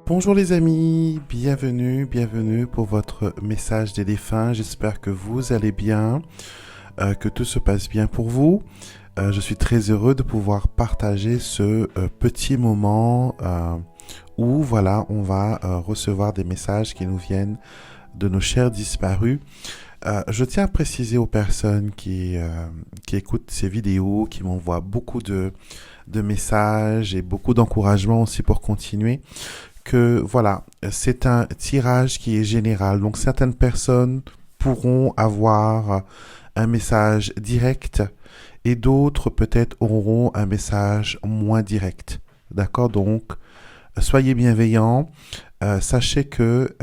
Bonjour les amis, bienvenue pour votre message des défunts. J'espère que vous allez bien, que tout se passe bien pour vous. Je suis très heureux de pouvoir partager ce petit moment où voilà, on va recevoir des messages qui nous viennent de nos chers disparus. Je tiens à préciser aux personnes qui écoutent ces vidéos, qui m'envoient beaucoup de messages et beaucoup d'encouragement aussi pour continuer, que voilà, c'est un tirage qui est général. Donc certaines personnes pourront avoir un message direct et d'autres peut-être auront un message moins direct. D'accord? Donc soyez bienveillants. Sachez que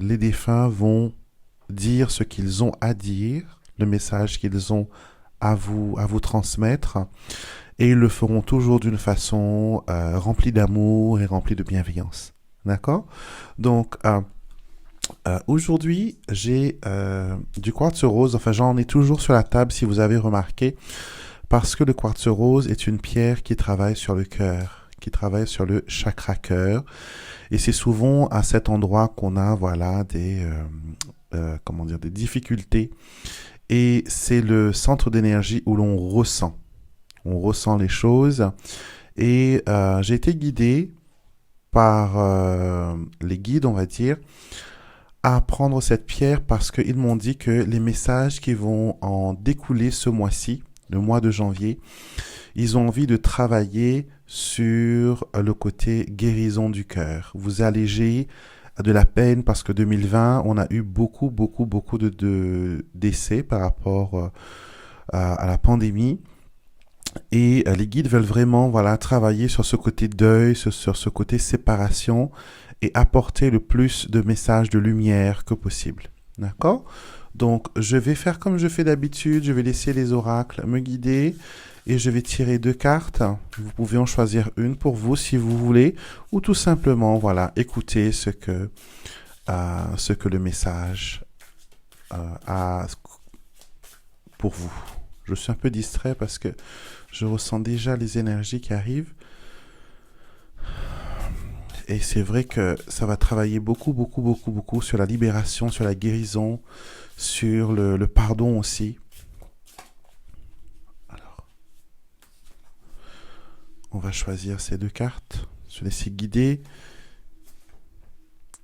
les défunts vont dire ce qu'ils ont à dire, le message qu'ils ont à vous transmettre, et ils le feront toujours d'une façon remplie d'amour et remplie de bienveillance. D'accord? Donc, aujourd'hui, j'ai du quartz rose. Enfin, j'en ai toujours sur la table, si vous avez remarqué, parce que le quartz rose est une pierre qui travaille sur le cœur, qui travaille sur le chakra cœur. Et c'est souvent à cet endroit qu'on a, voilà, des difficultés. Et c'est le centre d'énergie où l'on ressent. On ressent les choses. Et j'ai été guidé par les guides, on va dire, à prendre cette pierre parce qu'ils m'ont dit que les messages qui vont en découler ce mois-ci, le mois de janvier, ils ont envie de travailler sur le côté guérison du cœur. Vous allégez de la peine parce que 2020, on a eu beaucoup de décès par rapport à la pandémie. Et les guides veulent vraiment travailler sur ce côté deuil, sur ce côté séparation et apporter le plus de messages de lumière que possible. D'accord? Donc, je vais faire comme je fais d'habitude. Je vais laisser les oracles me guider et je vais tirer 2 cartes. Vous pouvez en choisir une pour vous si vous voulez ou tout simplement, écouter ce que le message a pour vous. Je suis un peu distrait parce que je ressens déjà les énergies qui arrivent. Et c'est vrai que ça va travailler beaucoup sur la libération, sur la guérison, sur le pardon aussi. Alors, on va choisir ces 2 cartes, se laisser guider.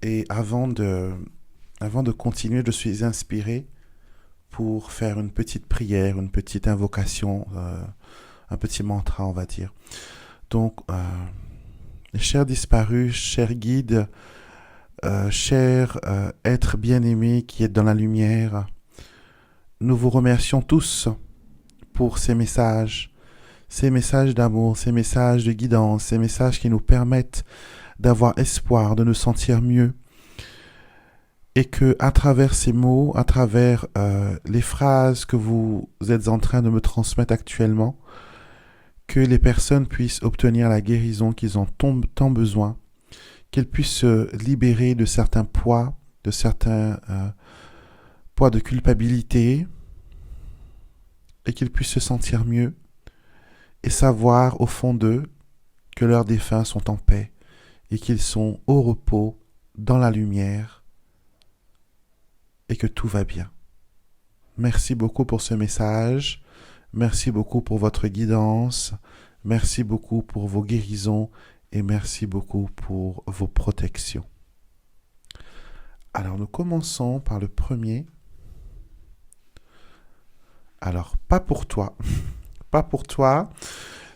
Et avant de continuer, je suis inspiré pour faire une petite prière, une petite invocation, un petit mantra, on va dire. Donc, chers disparus, chers guides, chers êtres bien-aimés qui êtes dans la lumière, nous vous remercions tous pour ces messages d'amour, ces messages de guidance, ces messages qui nous permettent d'avoir espoir, de nous sentir mieux. Et que à travers ces mots, à travers les phrases que vous êtes en train de me transmettre actuellement, que les personnes puissent obtenir la guérison qu'ils ont tant besoin, qu'elles puissent se libérer de certains poids, de certains poids de culpabilité, et qu'ils puissent se sentir mieux et savoir au fond d'eux que leurs défunts sont en paix et qu'ils sont au repos dans la lumière et que tout va bien. Merci beaucoup pour ce message. Merci beaucoup pour votre guidance. Merci beaucoup pour vos guérisons et merci beaucoup pour vos protections. Alors, nous commençons par le premier. Alors, pas pour toi. Pas pour toi.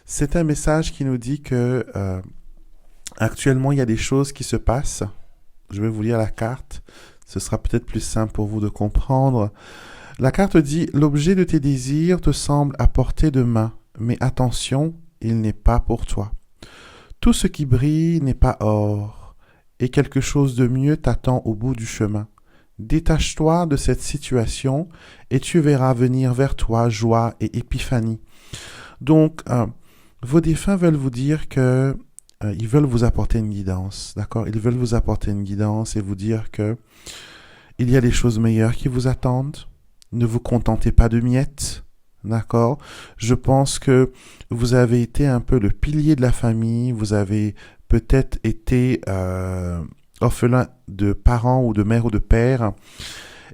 C'est un message qui nous dit que actuellement, il y a des choses qui se passent. Je vais vous lire la carte. Ce sera peut-être plus simple pour vous de comprendre. La carte dit « L'objet de tes désirs te semble à portée de main, mais attention, il n'est pas pour toi. Tout ce qui brille n'est pas or, et quelque chose de mieux t'attend au bout du chemin. Détache-toi de cette situation, et tu verras venir vers toi joie et épiphanie. » Donc, vos défunts veulent vous dire que ils veulent vous apporter une guidance, d'accord? Ils veulent vous apporter une guidance et vous dire que il y a des choses meilleures qui vous attendent. Ne vous contentez pas de miettes, d'accord? Je pense que vous avez été un peu le pilier de la famille, vous avez peut-être été orphelin de parents ou de mère ou de père,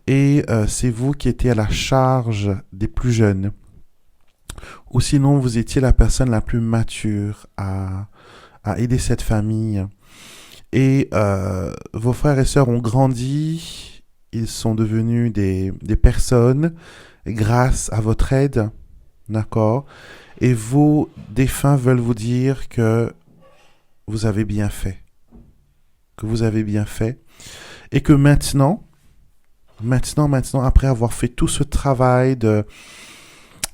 et c'est vous qui étiez à la charge des plus jeunes. Ou sinon, vous étiez la personne la plus mature à aider cette famille. Et vos frères et sœurs ont grandi, ils sont devenus des personnes grâce à votre aide, d'accord? Et vos défunts veulent vous dire que vous avez bien fait, que vous avez bien fait, et que maintenant, après avoir fait tout ce travail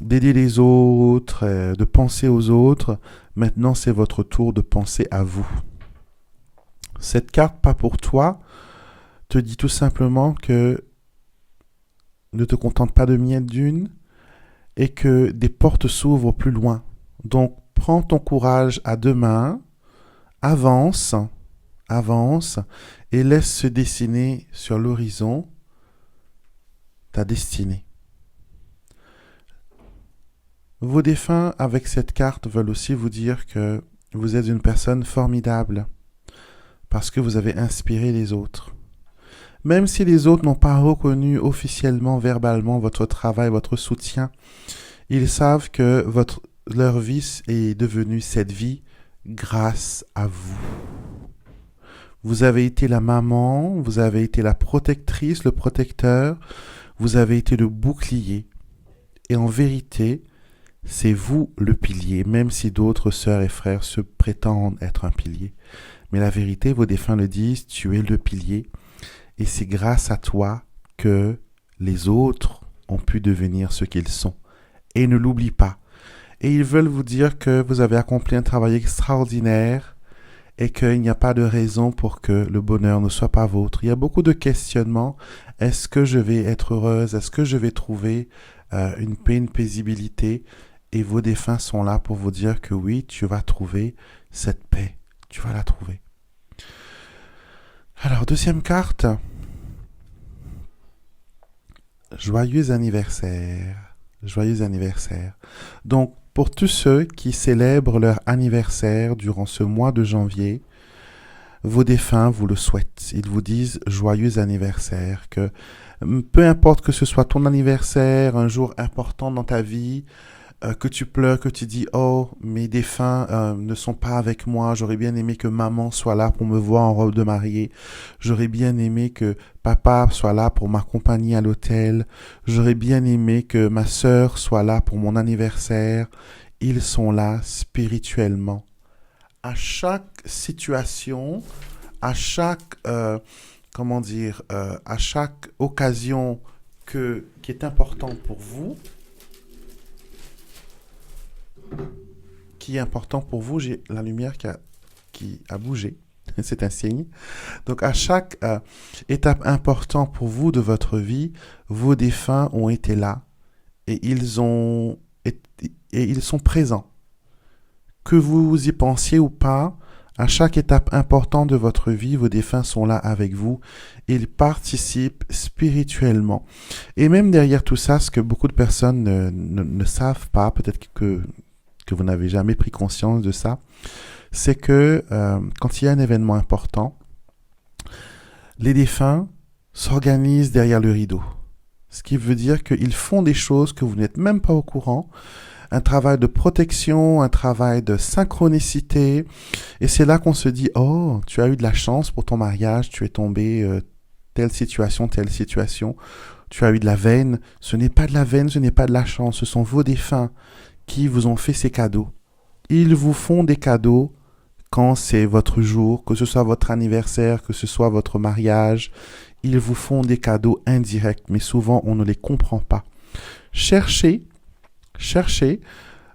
d'aider les autres, de penser aux autres, maintenant c'est votre tour de penser à vous. Cette carte, pas pour toi, te dit tout simplement que ne te contente pas de miette d'une et que des portes s'ouvrent plus loin. Donc, prends ton courage à deux mains, avance, avance et laisse se dessiner sur l'horizon ta destinée. Vos défunts, avec cette carte, veulent aussi vous dire que vous êtes une personne formidable parce que vous avez inspiré les autres. Même si les autres n'ont pas reconnu officiellement, verbalement votre travail, votre soutien, ils savent que leur vie est devenue cette vie grâce à vous. Vous avez été la maman, vous avez été la protectrice, le protecteur, vous avez été le bouclier. Et en vérité, c'est vous le pilier, même si d'autres sœurs et frères se prétendent être un pilier. Mais la vérité, vos défunts le disent, tu es le pilier. Et c'est grâce à toi que les autres ont pu devenir ce qu'ils sont. Et ne l'oublie pas. Et ils veulent vous dire que vous avez accompli un travail extraordinaire et qu'il n'y a pas de raison pour que le bonheur ne soit pas vôtre. Il y a beaucoup de questionnements. Est-ce que je vais être heureuse? Est-ce que je vais trouver une paix, une paisibilité? Et vos défunts sont là pour vous dire que oui, tu vas trouver cette paix. Tu vas la trouver. Alors, deuxième carte. Joyeux anniversaire. Joyeux anniversaire. Donc, pour tous ceux qui célèbrent leur anniversaire durant ce mois de janvier, vos défunts vous le souhaitent. Ils vous disent joyeux anniversaire, que peu importe que ce soit ton anniversaire, un jour important dans ta vie, que tu pleures, que tu dis oh mes défunts ne sont pas avec moi, j'aurais bien aimé que maman soit là pour me voir en robe de mariée, j'aurais bien aimé que papa soit là pour m'accompagner à l'hôtel, j'aurais bien aimé que ma sœur soit là pour mon anniversaire. Ils sont là spirituellement. À chaque situation, à chaque à chaque occasion qui est importante pour vous, j'ai la lumière qui a bougé, c'est un signe. Donc à chaque étape importante pour vous de votre vie, vos défunts ont été là et ils sont présents. Que vous y pensiez ou pas, à chaque étape importante de votre vie, vos défunts sont là avec vous. Ils participent spirituellement. Et même derrière tout ça, ce que beaucoup de personnes ne savent pas, peut-être que vous n'avez jamais pris conscience de ça, c'est que quand il y a un événement important, les défunts s'organisent derrière le rideau. Ce qui veut dire qu'ils font des choses que vous n'êtes même pas au courant, un travail de protection, un travail de synchronicité. Et c'est là qu'on se dit, oh, tu as eu de la chance pour ton mariage, tu es tombé telle situation, tu as eu de la veine. Ce n'est pas de la veine, ce n'est pas de la chance, ce sont vos défunts qui vous ont fait ces cadeaux. Ils vous font des cadeaux quand c'est votre jour, que ce soit votre anniversaire, que ce soit votre mariage. Ils vous font des cadeaux indirects, mais souvent on ne les comprend pas. Cherchez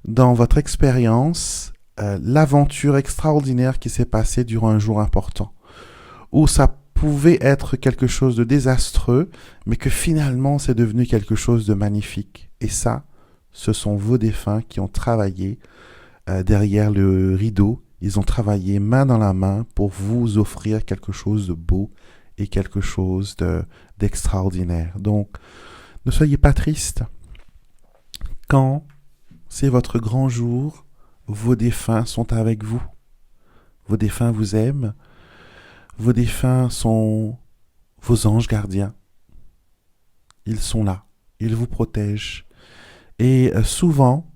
dans votre expérience l'aventure extraordinaire qui s'est passée durant un jour important, où ça pouvait être quelque chose de désastreux, mais que finalement c'est devenu quelque chose de magnifique. Et ça, ce sont vos défunts qui ont travaillé derrière le rideau. Ils ont travaillé main dans la main pour vous offrir quelque chose de beau et quelque chose d'extraordinaire. Donc, ne soyez pas tristes. Quand c'est votre grand jour, vos défunts sont avec vous. Vos défunts vous aiment. Vos défunts sont vos anges gardiens. Ils sont là. Ils vous protègent. Et souvent,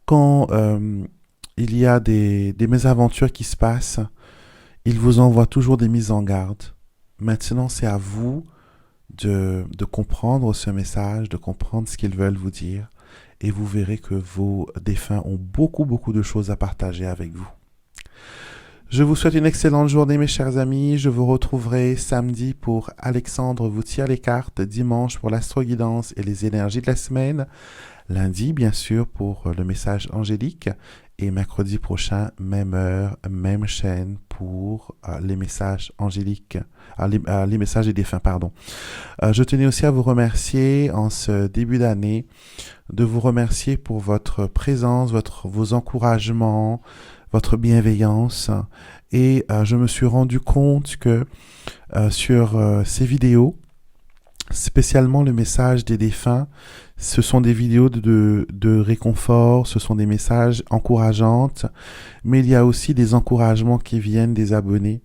quand il y a des mésaventures qui se passent, ils vous envoient toujours des mises en garde. Maintenant, c'est à vous de comprendre ce message, de comprendre ce qu'ils veulent vous dire. Et vous verrez que vos défunts ont beaucoup de choses à partager avec vous. Je vous souhaite une excellente journée, mes chers amis. Je vous retrouverai samedi pour Alexandre vous tire les cartes, dimanche pour l'astro-guidance et les énergies de la semaine, lundi, bien sûr, pour le message angélique, et mercredi prochain, même heure, même chaîne pour les messages angéliques, les messages des défunts, pardon. Je tenais aussi à vous remercier en ce début d'année, de vous remercier pour votre présence, vos encouragements, votre bienveillance. Et je me suis rendu compte que sur ces vidéos, spécialement le message des défunts, ce sont des vidéos de réconfort, ce sont des messages encourageantes, mais il y a aussi des encouragements qui viennent des abonnés.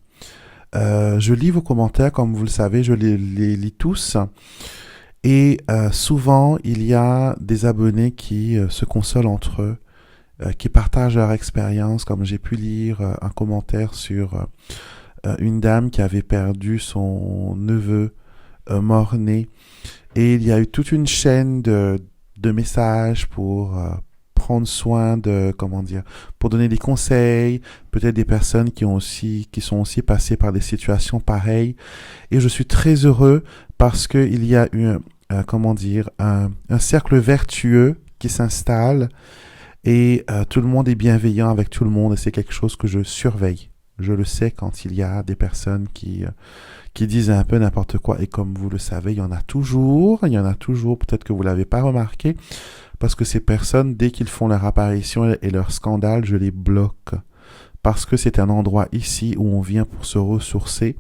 Je lis vos commentaires, comme vous le savez, je les lis tous. Et souvent, il y a des abonnés qui se consolent entre eux, qui partagent leur expérience, comme j'ai pu lire un commentaire sur une dame qui avait perdu son neveu mort-né. Et il y a eu toute une chaîne de messages pour prendre soin pour donner des conseils, peut-être des personnes qui sont aussi passées par des situations pareilles. Et je suis très heureux parce qu'il y a eu un cercle vertueux qui s'installe et tout le monde est bienveillant avec tout le monde et c'est quelque chose que je surveille. Je le sais quand il y a des personnes qui disent un peu n'importe quoi. Et comme vous le savez, il y en a toujours, peut-être que vous ne l'avez pas remarqué, parce que ces personnes, dès qu'ils font leur apparition et leur scandale, je les bloque. Parce que c'est un endroit ici où on vient pour se ressourcer,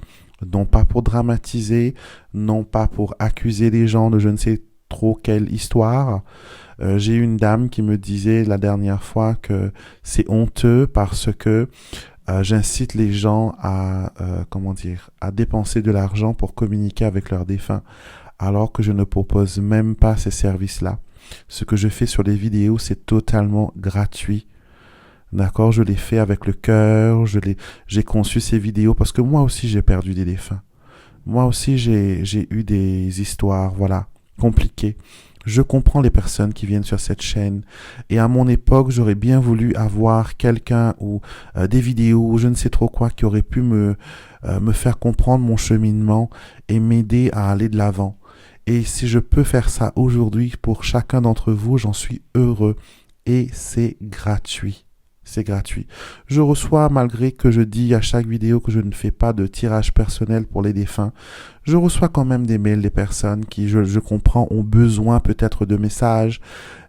non pas pour dramatiser, non pas pour accuser les gens de je ne sais trop quelle histoire. J'ai une dame qui me disait la dernière fois que c'est honteux parce que j'incite les gens à dépenser de l'argent pour communiquer avec leurs défunts, alors que je ne propose même pas ces services-là. Ce que je fais sur les vidéos, c'est totalement gratuit. D'accord, je les fais avec le cœur, j'ai conçu ces vidéos parce que moi aussi j'ai perdu des défunts. Moi aussi j'ai eu des histoires, compliquées. Je comprends les personnes qui viennent sur cette chaîne et à mon époque, j'aurais bien voulu avoir quelqu'un ou des vidéos ou je ne sais trop quoi qui aurait pu me faire comprendre mon cheminement et m'aider à aller de l'avant. Et si je peux faire ça aujourd'hui pour chacun d'entre vous, j'en suis heureux et c'est gratuit. C'est gratuit. Je reçois, malgré que je dis à chaque vidéo que je ne fais pas de tirage personnel pour les défunts, je reçois quand même des mails des personnes qui, je comprends, ont besoin peut-être de messages.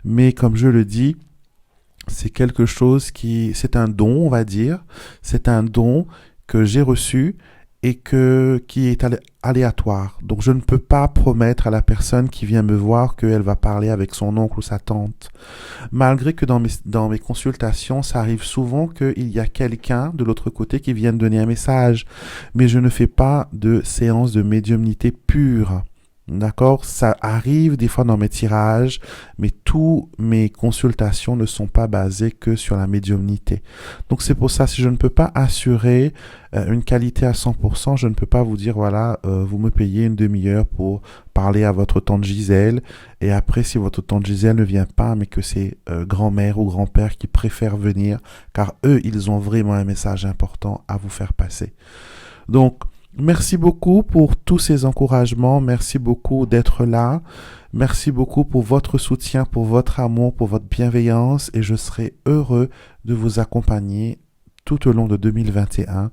Mais comme je le dis, c'est quelque chose c'est un don, on va dire. C'est un don que j'ai reçu et qui est aléatoire. Donc je ne peux pas promettre à la personne qui vient me voir qu'elle va parler avec son oncle ou sa tante. Malgré que dans mes consultations, ça arrive souvent qu'il y a quelqu'un de l'autre côté qui vient donner un message. Mais je ne fais pas de séance de médiumnité pure. D'accord, ça arrive des fois dans mes tirages, mais tous mes consultations ne sont pas basées que sur la médiumnité. Donc c'est pour ça, si je ne peux pas assurer une qualité à 100%, je ne peux pas vous dire, vous me payez une demi-heure pour parler à votre tante Gisèle, et après si votre tante Gisèle ne vient pas, mais que c'est grand-mère ou grand-père qui préfèrent venir, car eux, ils ont vraiment un message important à vous faire passer. Donc, merci beaucoup pour tous ces encouragements, merci beaucoup d'être là, merci beaucoup pour votre soutien, pour votre amour, pour votre bienveillance et je serai heureux de vous accompagner tout au long de 2021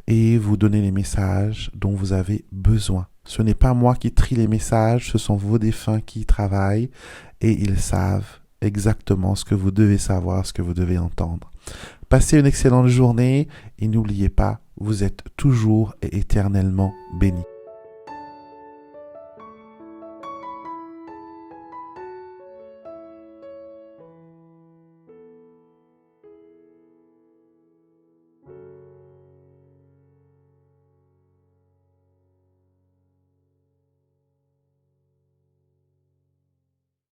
et vous donner les messages dont vous avez besoin. Ce n'est pas moi qui trie les messages, ce sont vos défunts qui y travaillent et ils savent exactement ce que vous devez savoir, ce que vous devez entendre. Passez une excellente journée et n'oubliez pas, vous êtes toujours et éternellement bénis.